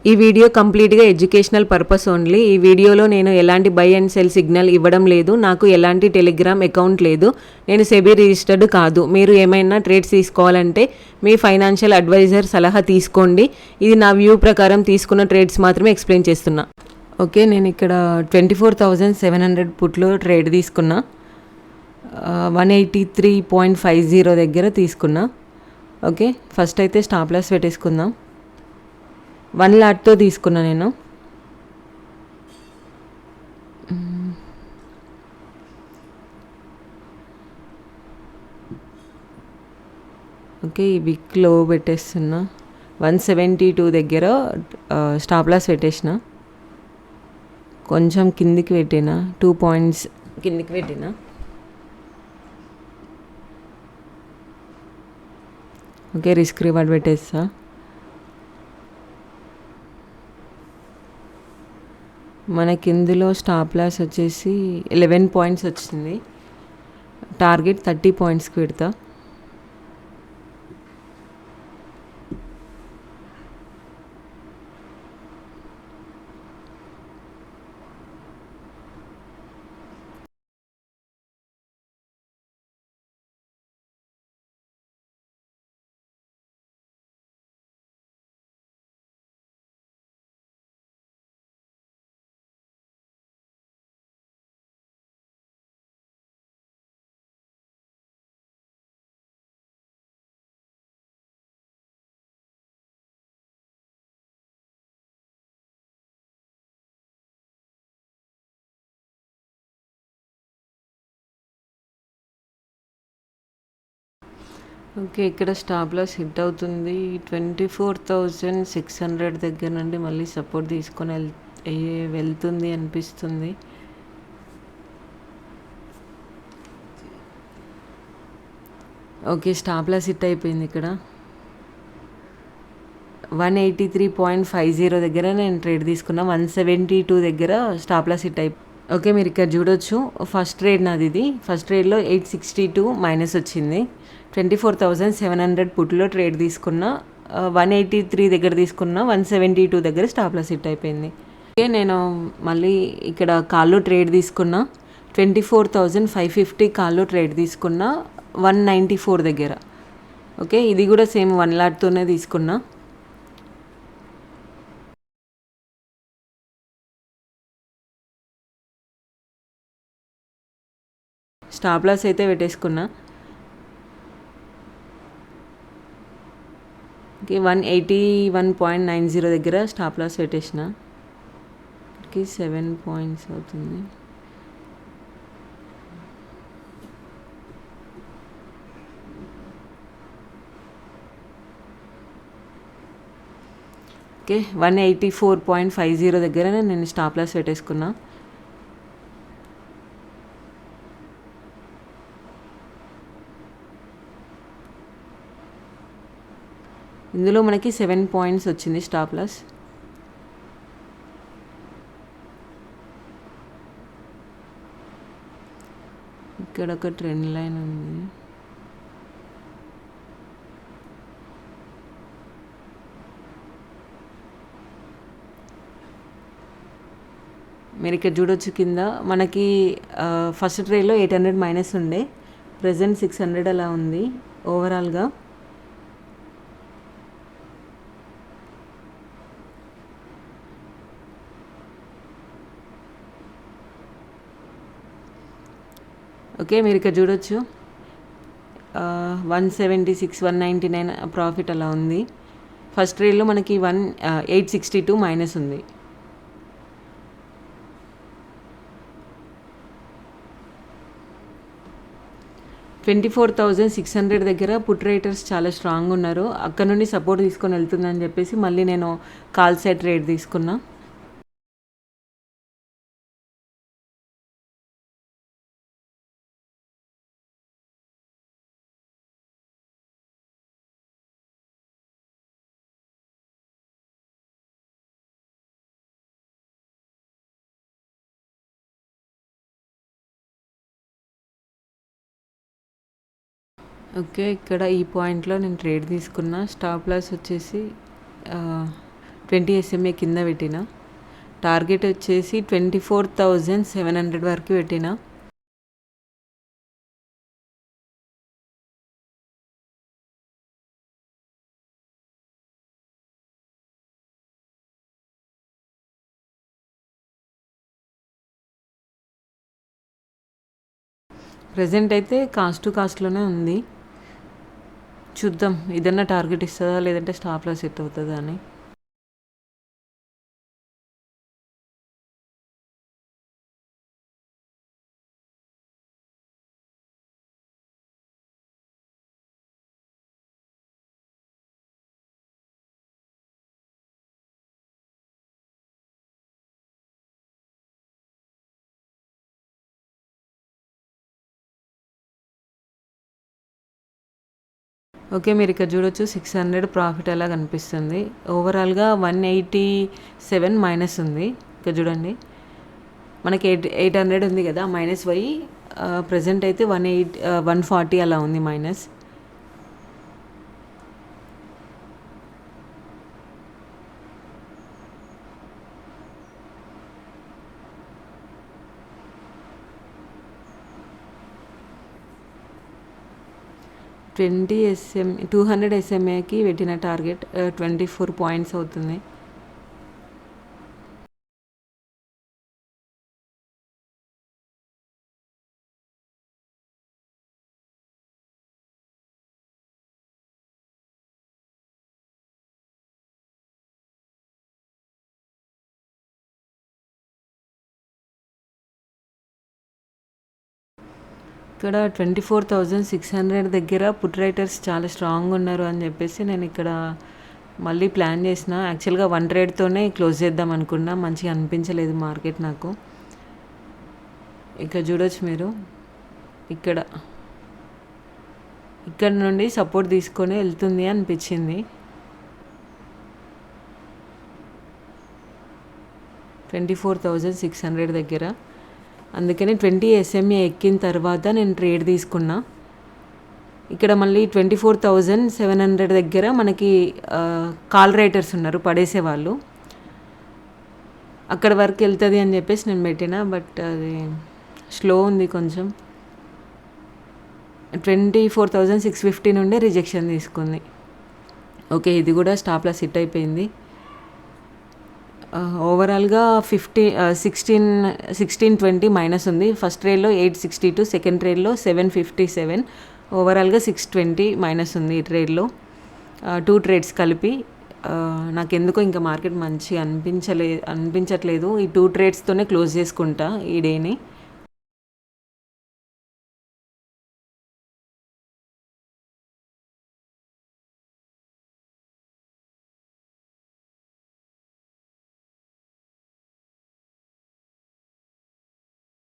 ఈ వీడియో కంప్లీట్గా educational purpose only. ఈ వీడియోలో నేను ఎలాంటి బై అండ్ సెల్ సిగ్నల్ ఇవ్వడం లేదు. నాకు ఎలాంటి టెలిగ్రామ్ అకౌంట్ లేదు. నేను సెబీ రిజిస్టర్డ్ కాదు. మీరు ఏమైనా ట్రేడ్స్ తీసుకోవాలంటే మీ ఫైనాన్షియల్ అడ్వైజర్ సలహా తీసుకోండి. ఇది నా వ్యూ ప్రకారం తీసుకున్న ట్రేడ్స్ మాత్రమే ఎక్స్ప్లెయిన్ చేస్తున్నా. ఓకే, నేను ఇక్కడ 24,700 పుట్లో ట్రేడ్ తీసుకున్నా. 183.50 దగ్గర తీసుకున్నా. ఓకే, ఫస్ట్ అయితే స్టాప్ లాస్ పెట్టేసుకుందాం. 1 లాట్తో తీసుకున్నా నేను. ఓకే, ఈ బిగ్ లో పెట్టేస్తున్నా. 172 దగ్గర స్టాప్ లాస్ పెట్టేసిన. కొంచెం కిందికి పెట్టిన 2 పాయింట్స్ కిందికి పెట్టిన. ఓకే, రిస్క్ రివార్డ్ పెట్టేస్తా. మనకి ఇందులో స్టాప్ లాస్ వచ్చేసి 11 పాయింట్స్ వచ్చింది. టార్గెట్ 30 పాయింట్స్కి పెడతా. ఓకే, ఇక్కడ స్టాప్ లాస్ హిట్ అవుతుంది. 24,600 దగ్గర నుండి మళ్ళీ సపోర్ట్ తీసుకొని వెళ్తుంది అనిపిస్తుంది. ఓకే, స్టాప్ లాస్ హిట్ అయిపోయింది. ఇక్కడ 183.50 దగ్గర నేను ట్రేడ్ తీసుకున్నా. 172 దగ్గర స్టాప్ లాస్ హిట్ అయిపోయింది. ఓకే, మీరు ఇక్కడ చూడొచ్చు. ఫస్ట్ ట్రేడ్ నాది ఇది. ఫస్ట్ ట్రేడ్లో 862 మైనస్ వచ్చింది. 24,700 పుట్లో ట్రేడ్ తీసుకున్నా. 183 దగ్గర తీసుకున్నా. 172 దగ్గర స్టాప్ లాస్ హిట్ అయిపోయింది. ఓకే, నేను మళ్ళీ ఇక్కడ కాల్లో ట్రేడ్ తీసుకున్నా. 24,550 కాల్లో ట్రేడ్ తీసుకున్నా. 194 దగ్గర. ఓకే, ఇది కూడా సేమ్ 1 లాట్తోనే తీసుకున్నా. స్టాప్ లాస్ అయితే పెట్టేసుకున్నా. ఓకే, 181.90 దగ్గర స్టాప్ లాస్ పెట్టేసిన. 7 పాయింట్స్ అవుతుంది. ఓకే, 184.50 దగ్గర నేను స్టాప్ లాస్ పెట్టేసుకున్నా. ఇందులో మనకి 7 పాయింట్స్ వచ్చింది స్టాప్ లాస్. ఇక్కడ ఒక ట్రెండ్ లైన్ ఉంది. మీరు ఇక్కడ చూడొచ్చు. కింద మనకి ఫస్ట్ ట్రేడ్లో 800 మైనస్ ఉండే, ప్రజెంట్ 600 అలా ఉంది ఓవరాల్గా. ఓకే, మీరు ఇక్కడ చూడొచ్చు. 176, 199 ప్రాఫిట్ అలా ఉంది. ఫస్ట్ ట్రేడ్లో మనకి 862 మైనస్ ఉంది. $24,600 దగ్గర పుట్ రైటర్స్ చాలా స్ట్రాంగ్ ఉన్నారు. అక్కడ నుండి సపోర్ట్ తీసుకొని వెళ్తుందని చెప్పేసి మళ్ళీ నేను కాల్ సైడ్ ట్రేడ్ తీసుకున్నా. ఓకే, ఇక్కడ ఈ పాయింట్లో నేను ట్రేడ్ తీసుకున్నా. స్టాప్ లాస్ వచ్చేసి 20 SMA కింద పెట్టిన. టార్గెట్ వచ్చేసి 24,700 వరకు పెట్టిన. ప్రజెంట్ అయితే కాస్ట్ టు కాస్ట్లోనే ఉంది. చూద్దాం ఏదన్నా టార్గెట్ ఇస్తుందా లేదంటే స్టాప్ లాస్ సెట్ అవుతుందా అని. ఓకే, మీరు ఇక్కడ చూడొచ్చు 600 ప్రాఫిట్ అలా కనిపిస్తుంది. ఓవరాల్గా 187 మైనస్ ఉంది. ఇక్కడ చూడండి మనకి 800 ఉంది కదా, మైనస్ పోయి ప్రజెంట్ అయితే 140 అలా ఉంది మైనస్. ట్వంటీ 200 SMAకి పెట్టిన టార్గెట్ 24 పాయింట్స్ అవుతుంది. ఇక్కడ 24,600 దగ్గర పుట్ రైటర్స్ చాలా స్ట్రాంగ్ ఉన్నారు అని చెప్పేసి నేను ఇక్కడ మళ్ళీ ప్లాన్ చేసిన. యాక్చువల్గా 1 ట్రేడ్తోనే క్లోజ్ చేద్దాం అనుకున్నా, మంచిగా అనిపించలేదు మార్కెట్ నాకు. ఇక్కడ చూడొచ్చు మీరు, ఇక్కడ నుండి సపోర్ట్ తీసుకొని వెళ్తుంది అనిపించింది. 24,600 దగ్గర, అందుకని 20 SMA ఎక్కిన తర్వాత నేను ట్రేడ్ తీసుకున్నా. ఇక్కడ మళ్ళీ 24,700 దగ్గర మనకి కాల్ రైటర్స్ ఉన్నారు, పడేసేవాళ్ళు. అక్కడ వరకు వెళ్తుంది అని చెప్పేసి నేను పెట్టిన, బట్ అది స్లో ఉంది కొంచెం. 24,650 నుండి రిజెక్షన్ తీసుకుంది. ఓకే, ఇది కూడా స్టాప్ లాస్ హిట్ అయిపోయింది. ఓవరాల్గా 1620 మైనస్ ఉంది. ఫస్ట్ ట్రేడ్లో 862, సెకండ్ ట్రేడ్లో 757, ఓవరాల్గా 620 మైనస్ ఉంది ఈ ట్రేడ్లో. 2 ట్రేడ్స్ కలిపి. నాకెందుకో ఇంకా మార్కెట్ మంచిగా అనిపించట్లేదు. ఈ 2 ట్రేడ్స్తోనే క్లోజ్ చేసుకుంటా ఈ డేని.